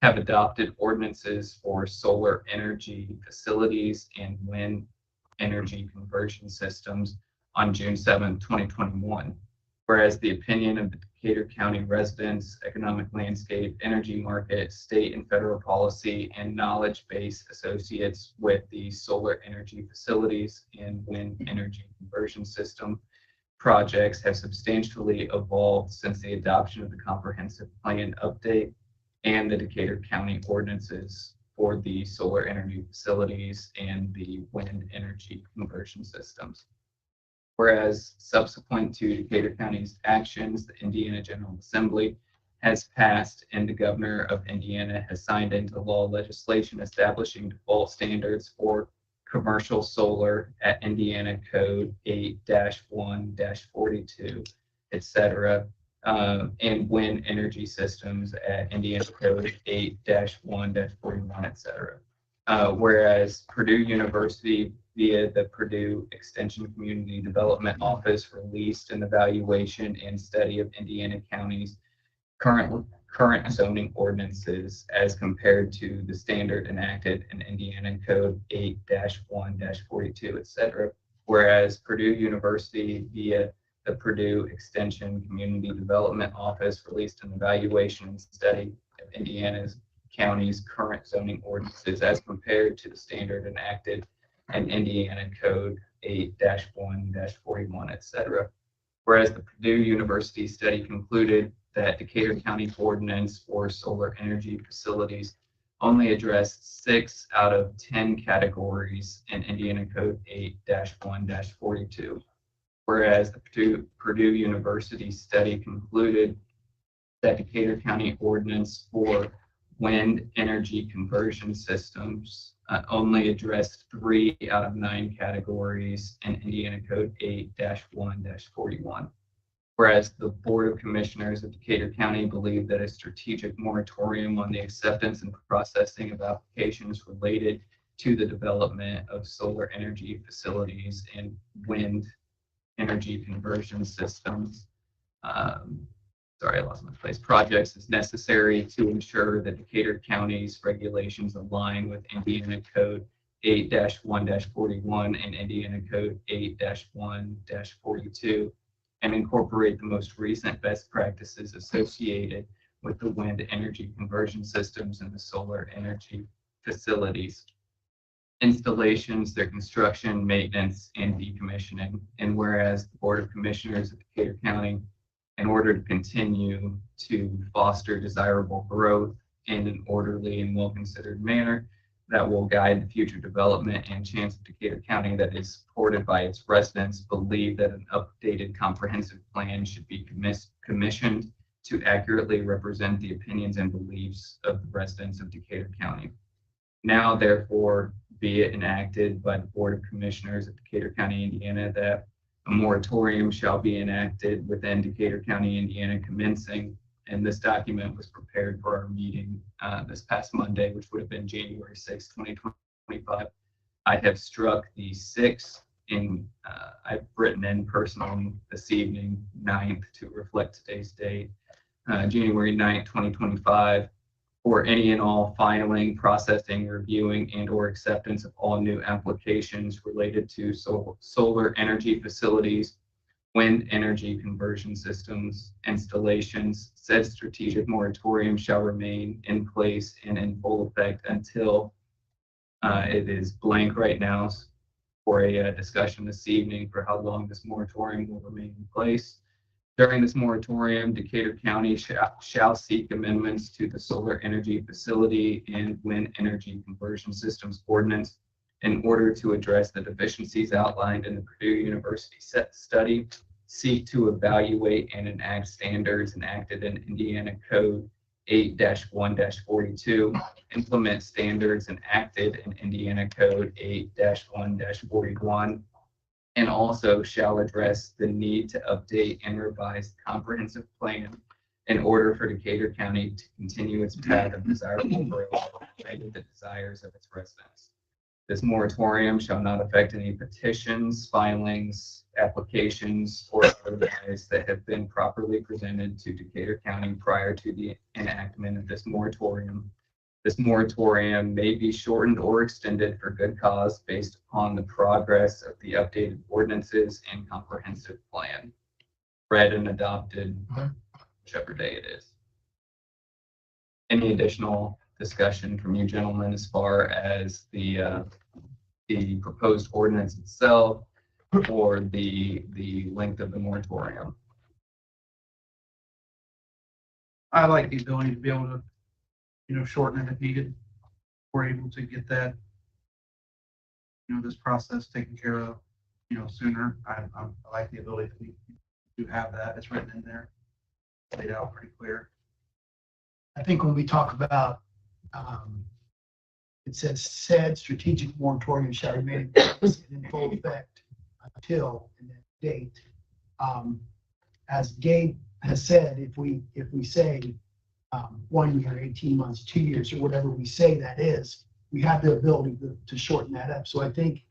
have adopted ordinances for solar energy facilities and wind energy conversion systems on June 7, 2021. Whereas the opinion of the Decatur County residents, economic landscape, energy market, state and federal policy, and knowledge base associates with the solar energy facilities and wind energy conversion system projects have substantially evolved since the adoption of the comprehensive plan update and the Decatur County ordinances for the solar energy facilities and the wind energy conversion systems. Whereas subsequent to Decatur County's actions, the Indiana General Assembly has passed and the Governor of Indiana has signed into law legislation establishing default standards for commercial solar at Indiana Code 8-1-42, et cetera, and wind energy systems at Indiana Code 8-1-41, et cetera. Whereas Purdue University via the Purdue Extension Community Development Office released an evaluation and study of Indiana County's current zoning ordinances as compared to the standard enacted in Indiana Code 8-1-42, et cetera. Whereas Purdue University via the Purdue Extension Community Development Office released an evaluation and study of Indiana's county's current zoning ordinances as compared to the standard enacted in Indiana Code 8-1-41, et cetera. Whereas the Purdue University study concluded that Decatur County ordinance for solar energy facilities only addressed 6 out of 10 categories in Indiana Code 8-1-42. Whereas the Purdue University study concluded that Decatur County ordinance for wind energy conversion systems only addressed 3 out of 9 categories in Indiana Code 8-1-41. Whereas the Board of Commissioners of Decatur County believe that a strategic moratorium on the acceptance and processing of applications related to the development of solar energy facilities and wind energy conversion systems projects is necessary to ensure that Decatur County's regulations align with Indiana Code 8-1-41 and Indiana Code 8-1-42 and incorporate the most recent best practices associated with the wind energy conversion systems and the solar energy facilities, installations, their construction, maintenance, and decommissioning. And whereas the Board of Commissioners of Decatur County, in order to continue to foster desirable growth in an orderly and well-considered manner, that will guide the future development and chance of Decatur County that is supported by its residents believe that an updated comprehensive plan should be commissioned to accurately represent the opinions and beliefs of the residents of Decatur County. Now, therefore, be it enacted by the Board of Commissioners of Decatur County, Indiana, that a moratorium shall be enacted within Decatur County, Indiana, commencing, and this document was prepared for our meeting this past Monday, which would have been January 6, 2025. I have struck the 6th in, I've written in personally this evening, 9th, to reflect today's date, January 9th, 2025, for any and all filing, processing, reviewing, and or acceptance of all new applications related to solar energy facilities, wind energy conversion systems, installations. Said strategic moratorium shall remain in place and in full effect until it is blank right now for a discussion this evening for how long this moratorium will remain in place. During this moratorium, Decatur County shall seek amendments to the solar energy facility and wind energy conversion systems ordinance in order to address the deficiencies outlined in the Purdue University study, seek to evaluate and enact standards enacted in Indiana Code 8-1-42, implement standards enacted in Indiana Code 8-1-41, and also shall address the need to update and revise the comprehensive plan in order for Decatur County to continue its path of desirable growth related to the desires of its residents. This moratorium shall not affect any petitions, filings, applications, or otherwise that have been properly presented to Decatur County prior to the enactment of this moratorium. This moratorium may be shortened or extended for good cause based upon the progress of the updated ordinances and comprehensive plan, read and adopted, whichever day it is. Any additional discussion from you gentlemen as far as the proposed ordinance itself or the length of the moratorium? I like the ability to be able to, shorten it if needed. We're able to get that, this process taken care of, sooner. I like the ability that we do have that. It's written in there, laid out pretty clear. I think when we talk about, it said strategic moratorium shall remain in full effect until and that date. As Gabe has said, if we say 1 year, 18 months, 2 years, or whatever we say that is, we have the ability to shorten that up. So I think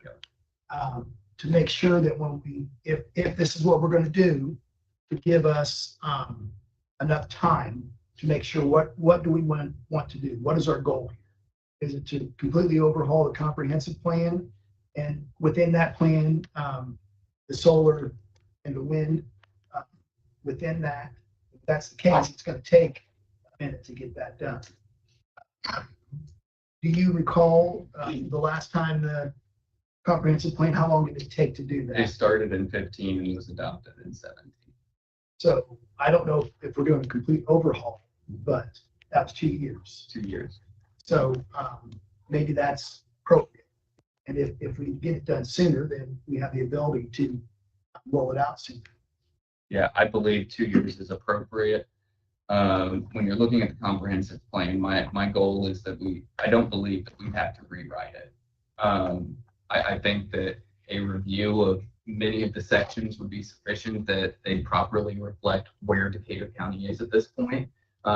to make sure that if this is what we're going to do, to give us enough time to make sure what do we want to do? What is our goal here? Is it to completely overhaul the comprehensive plan? And within that plan, the solar and the wind, within that, if that's the case, it's going to take a minute to get that done. Do you recall the last time the comprehensive plan, how long did it take to do It that? started in 15 and was adopted in 17. So I don't know if we're doing a complete overhaul, but that's 2 years. 2 years. So maybe that's appropriate. And if we get it done sooner, then we have the ability to roll it out sooner. Yeah, I believe 2 years is appropriate. When you're looking at the comprehensive plan, my goal is that I don't believe that we have to rewrite it. I think that a review of many of the sections would be sufficient, that they properly reflect where Decatur County is at this point.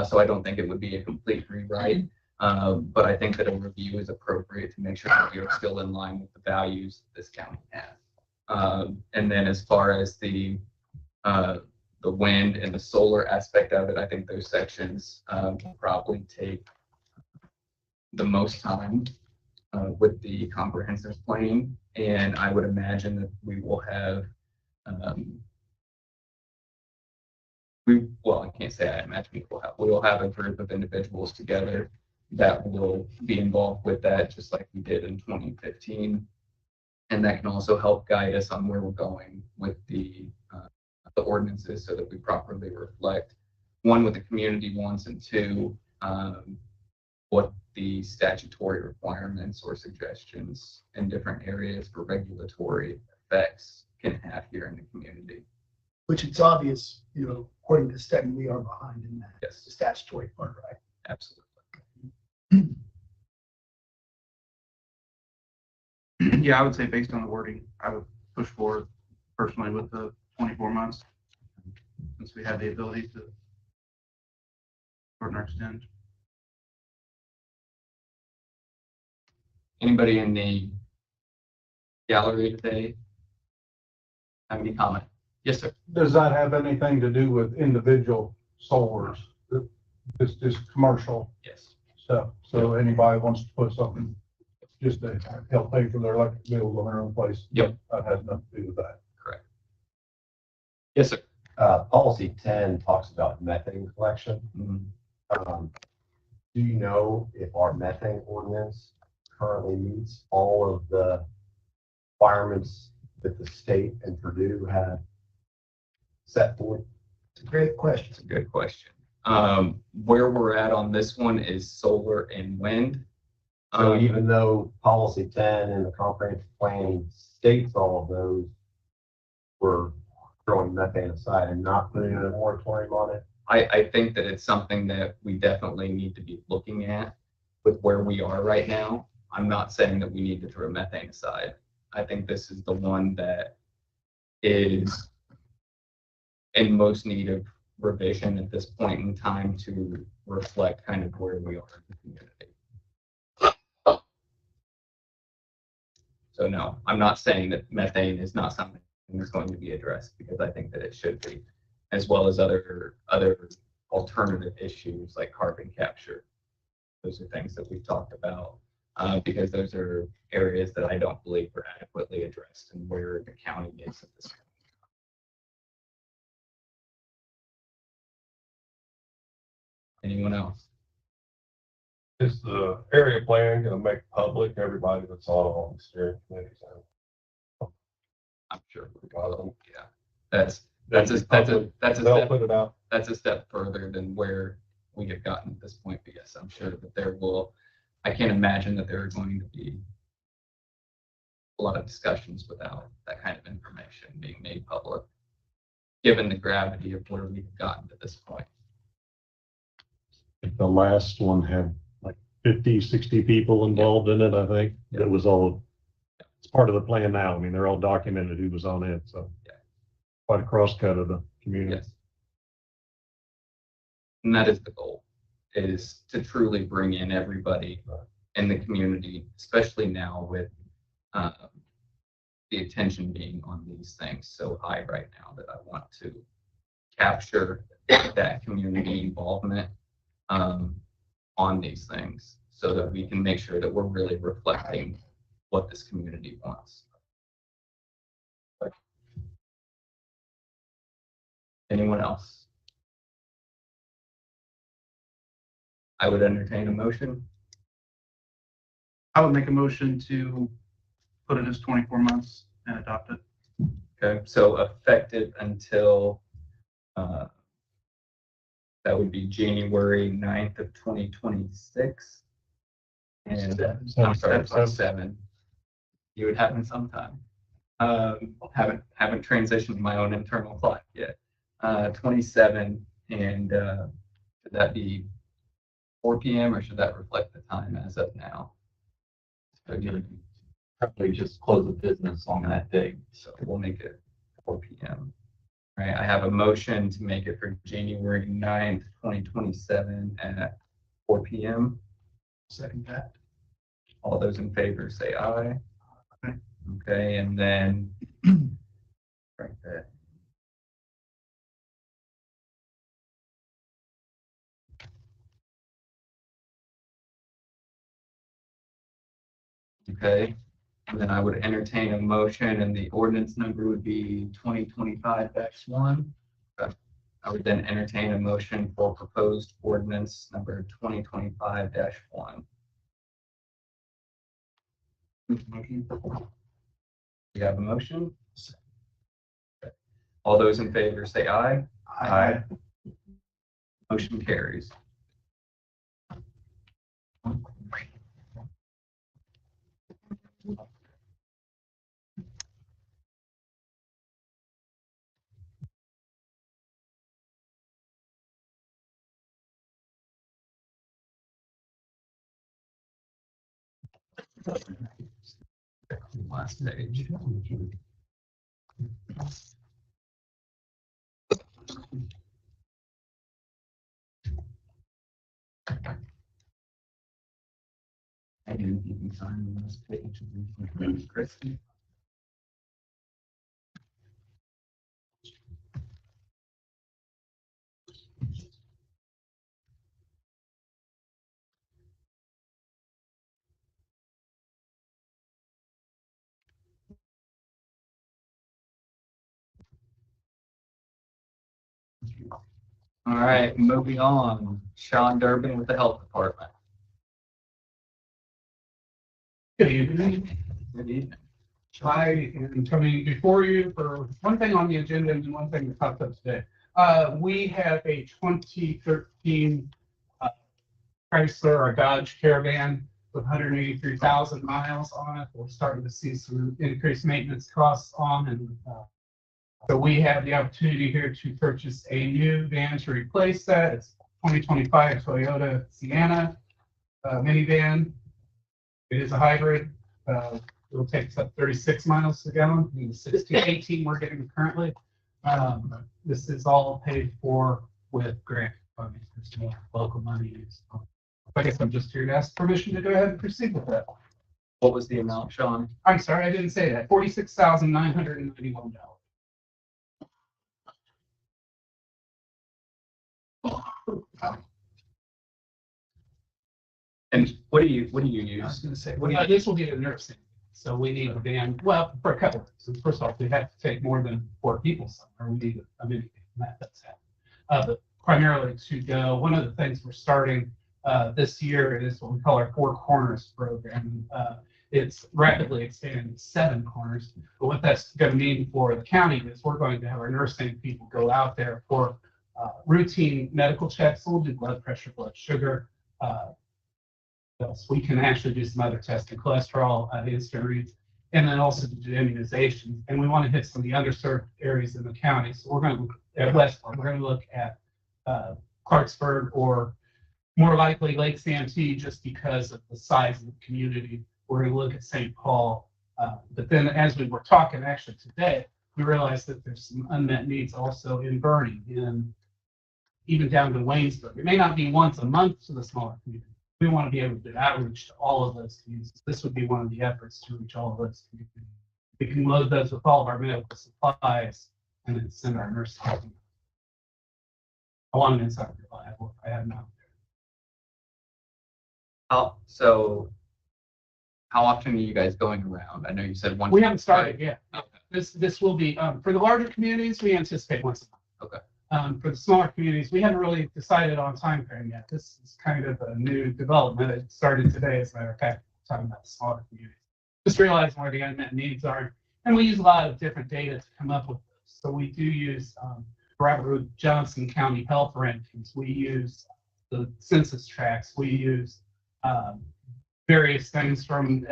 So I don't think it would be a complete rewrite. But I think that a review is appropriate to make sure that we are still in line with the values this county has. And then as far as the wind and the solar aspect of it, I think those sections will probably take the most time with the comprehensive plan. And I would imagine that we will have, I can't say I imagine we will have a group of individuals together that will be involved with that, just like we did in 2015. And that can also help guide us on where we're going with the ordinances so that we properly reflect, one, what the community wants, and two, what the statutory requirements or suggestions in different areas for regulatory effects can have here in the community. Which it's obvious, according to STEM, we are behind in that. Yes. The statutory part, right? Absolutely. Yeah, I would say based on the wording, I would push forward personally with the 24 months. Since we have the ability to shorten or extend. Anybody in the gallery today have any comment? Yes, sir. Does that have anything to do with individual solars? It's just commercial Yes. stuff. So anybody wants to put something just to help pay for their electric bills on their own place. Yep. That has nothing to do with that. Correct. Yes, sir. Policy 10 talks about methane collection. Mhm. Do you know if our methane ordinance currently meets all of the requirements that the state and Purdue have set forth? It's a great question. That's a good question. Where we're at on this one is solar and wind. So even though policy 10 and the comprehensive plan states all of those, we're throwing methane aside and not putting a moratorium on it. I think that it's something that we definitely need to be looking at with where we are right now. I'm not saying that we need to throw methane aside. I think this is the one that is in most need of revision at this point in time to reflect kind of where we are in the community. So no, I'm not saying that methane is not something that's going to be addressed, because I think that it should be, as well as other alternative issues like carbon capture. Those are things that we've talked about, because those are areas that I don't believe are adequately addressed and where the county is at this point. Anyone else? Is the area plan gonna make public everybody that's on the steering committee? I'm sure. Yeah, that's a They'll step, put it out. that's a step further than where we have gotten at this point. But yes, I'm sure that there will, I can't imagine that there are going to be a lot of discussions without that kind of information being made public, given the gravity of where we've gotten to this point. The last one had like 50, 60 people involved in it, I think. Yeah. It was all, it's part of the plan now. I mean, they're all documented who was on it, so. Yeah. Quite a crosscut of the community. Yes. And that is the goal, is to truly bring in everybody in the community, especially now with the attention being on these things so high right now, that I want to capture that community involvement on these things, so that we can make sure that we're really reflecting what this community wants. Anyone else? I would entertain a motion. I would make a motion to put it as 24 months and adopt it. Okay, so effective until that would be January 9th of 2026. And I'm sorry, that's like 7. You would happen sometime. Haven't transitioned my own internal clock yet. 27, and should that be 4 p.m. or should that reflect the time as of now? So Probably just close the business on that day. So we'll make it 4 p.m. All right, I have a motion to make it for January 9th, 2027 at 4 p.m. Second that. All those in favor say aye. Aye. Okay, and then right there. Okay, and then I would entertain a motion, and the ordinance number would be 2025-1. I would then entertain a motion for proposed ordinance number 2025-1. Motion. We have a motion. All those in favor say aye. Aye. Motion carries. Last page. I didn't even sign the last page. Kristen. All right, moving on. Sean Durbin with the Health Department. Good evening. Good evening. I am coming before you for one thing on the agenda and one thing that popped up today. We have a 2013 Chrysler or Dodge Caravan with 183,000 miles on it. We're starting to see some increased maintenance costs on, and so we have the opportunity here to purchase a new van to replace that. It's 2025 Toyota Sienna minivan. It is a hybrid. It'll take us up 36 miles a gallon. The 1618 we're getting currently. This is all paid for with grant funding. There's no local money used. I guess I'm just here to ask permission to go ahead and proceed with that. What was the amount, Sean? I'm sorry, I didn't say that. $46,991. And what do you I was use? going to say, this will be a nursing. So we need a van, well, for a couple of reasons. First off, we have to take more than 4 people somewhere. We need a minivan. That's it. But primarily to go, one of the things we're starting this year is what we call our 4 Corners program. It's rapidly expanding to 7 corners. But what that's going to mean for the county is we're going to have our nursing people go out there for routine medical checks. So we'll do blood pressure, blood sugar. We can actually do some other testing, cholesterol, instant reads, and then also do immunizations. And we want to hit some of the underserved areas in the county. So we're going to look at Westport. We're going to look at Clarksburg, or more likely Lake Santee, just because of the size of the community. We're going to look at St. Paul. But then as we were talking actually today, we realized that there's some unmet needs also in Bernie, and even down to Waynesburg. It may not be once a month to the smaller community. We want to be able to outreach to all of those communities. This would be one of the efforts to reach all of those communities. We can load those with all of our medical supplies and then send our nurses. I want them inside reliable. I have not. How often are you guys going around? I know you said once. We haven't started yet. This will be for the larger communities. We anticipate once a month. Okay. For the smaller communities, we haven't really decided on time frame yet. This is kind of a new development. It started today, as a matter of fact, talking about the smaller communities. Just realizing where the unmet needs are. And we use a lot of different data to come up with this. So we do use Robert Wood Johnson County health rankings. We use the census tracts. We use various things from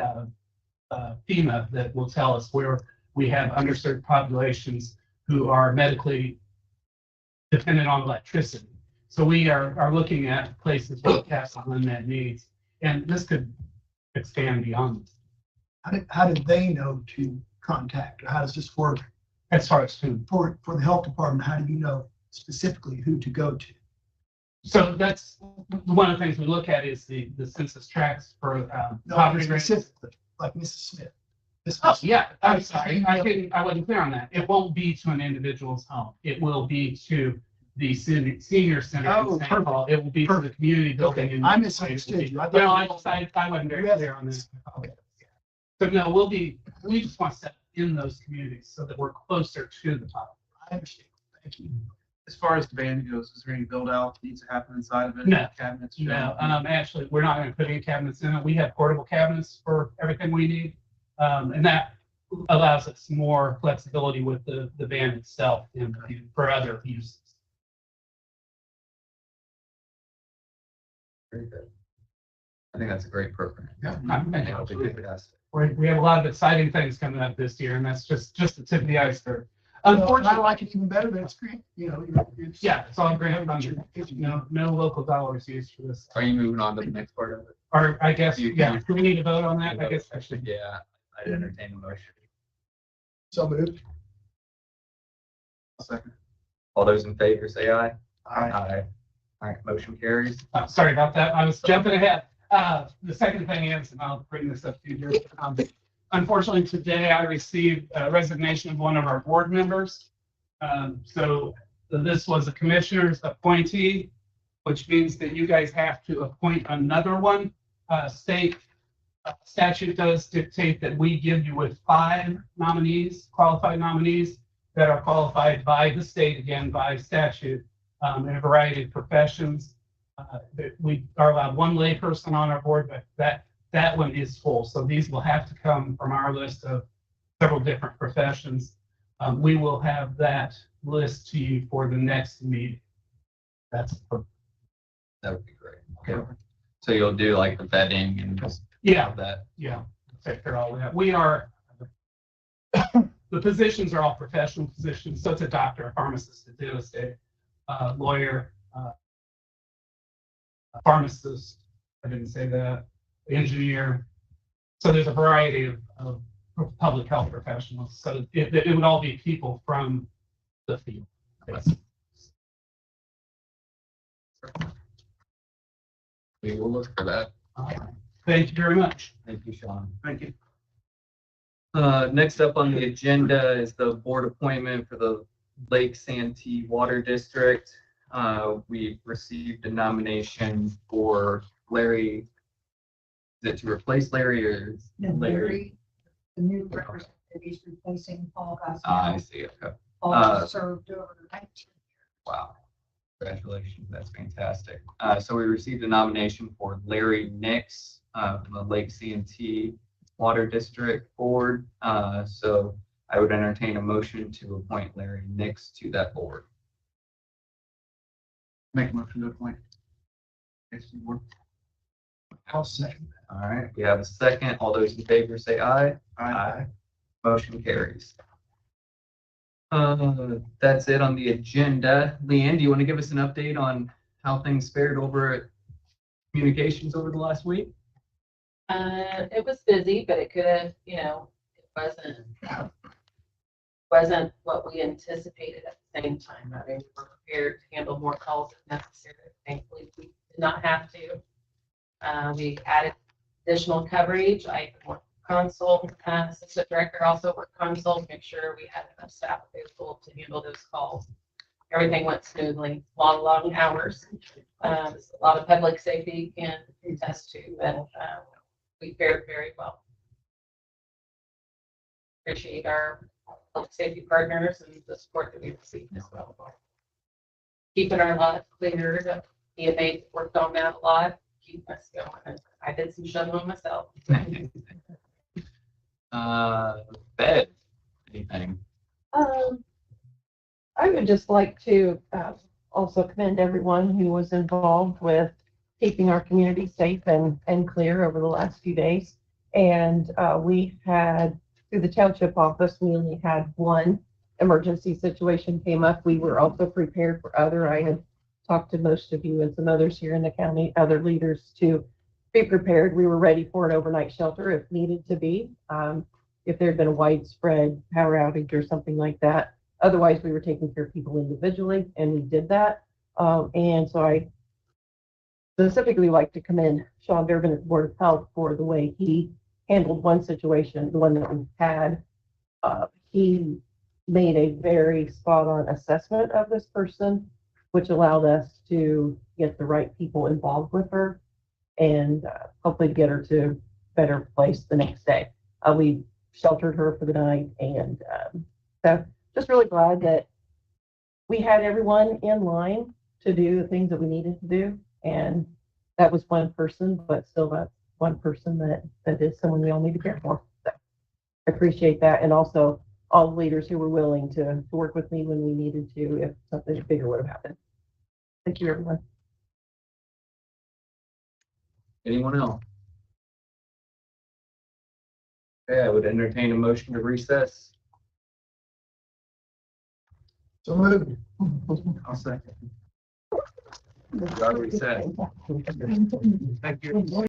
FEMA that will tell us where we have underserved populations who are medically dependent on electricity. So we are looking at places where we have some unmet needs, and this could expand beyond this. How did they know to contact, or how does this work? As far as who? For the health department, how do you know specifically who to go to? So that's one of the things we look at is the census tracts for poverty rates. Specifically, like Mrs. Smith. Oh, yeah, I'm sorry, I wasn't clear on that. It won't be to an individual's home. It will be to the senior center in St. Paul. It will be for the community building. Okay, I misunderstood you. I wasn't very clear on this. Okay. So no, we just want to set in those communities so that we're closer to the top. I understand. Thank you. As far as the van goes, is there any build out that needs to happen inside of it? No. Cabinets? No, actually, we're not going to put any cabinets in it. We have portable cabinets for everything we need. And that allows us more flexibility with the van itself and for other uses. Very good. I think that's a great program. Yeah, I hope it gets us. We have a lot of exciting things coming up this year, and that's just the tip of the iceberg. I Unfortunately, like it even better than it's grant, you know. It's. yeah, it's all grant funded. No local dollars used for this. Are you moving on to the next part of it? Or I guess, You- yeah, do we need to vote on that? I guess actually. Yeah, I'd entertain a motion. So moved. Second. All those in favor say aye. Aye. All right, motion carries. Sorry about that. I was jumping ahead. The second thing is, and I'll bring this up to you, unfortunately, today I received a resignation of one of our board members. So this was a commissioner's appointee, which means that you guys have to appoint another one. State statute does dictate that we give you with 5 nominees, qualified nominees that are qualified by the state, again, by statute, in a variety of professions. That we are allowed 1 layperson on our board, but that one is full. So these will have to come from our list of several different professions. We will have that list to you for the next meeting. That would be great. Okay. So you'll do like the vetting and just Yeah, have that. yeah, take care of all that. We are, the positions are all professional positions. So it's a doctor, a pharmacist, a dentist, a lawyer, a pharmacist, I didn't say that, engineer. So there's a variety of public health professionals. So it would all be people from the field. We will look for that. Thank you very much. Thank you, Sean. Thank you. Next up on the agenda is the board appointment for the Lake Santee Water District. We received a nomination for Larry. Is it to replace Larry or Larry? The new representative, he's replacing Paul I Gosnell. see. Okay. Paul served over 19 years. Wow. Congratulations. That's fantastic. So we received a nomination for Larry Nix, from the Lake Santee Water District Board. So I would entertain a motion to appoint Larry Nix to that board. Make a motion to appoint. Board. I'll second. All right, we have a second. All those in favor say aye. Aye. Motion carries. That's it on the agenda. Leanne, do you want to give us an update on how things fared over at communications over the last week? It was busy, but it could have, it wasn't what we anticipated at the same time. I mean, we were prepared to handle more calls if necessary. Thankfully, we did not have to. We added additional coverage. I worked console, assistant director also worked console to make sure we had enough staff available to handle those calls. Everything went smoothly, long hours. A lot of public safety can attest to, and we fared very well. Appreciate our public safety partners and the support that we received as well. Keeping our lot cleared. EMA worked on that a lot, keep us going. I did some shoveling myself. Bed, anything? I would just like to also commend everyone who was involved with keeping our community safe and clear over the last few days. And we had, through the township office, we only had 1 emergency situation came up. We were also prepared for other. I had talked to most of you and some others here in the county, other leaders, to be prepared. We were ready for an overnight shelter if needed to be, if there had been a widespread power outage or something like that. Otherwise, we were taking care of people individually, and we did that. And so I specifically like to commend Sean Durbin at the Board of Health for the way he handled one situation, the one that we had. He made a very spot-on assessment of this person, which allowed us to get the right people involved with her and hopefully get her to a better place the next day. We sheltered her for the night, and so just really glad that we had everyone in line to do the things that we needed to do. And that was one person, but still that's one person that is someone we all need to care for. So I appreciate that. And also all the leaders who were willing to work with me when we needed to, if something bigger would have happened. Thank you, everyone. Anyone else? Okay, I would entertain a motion to recess. So moved. I'll second. You already said. Thank you.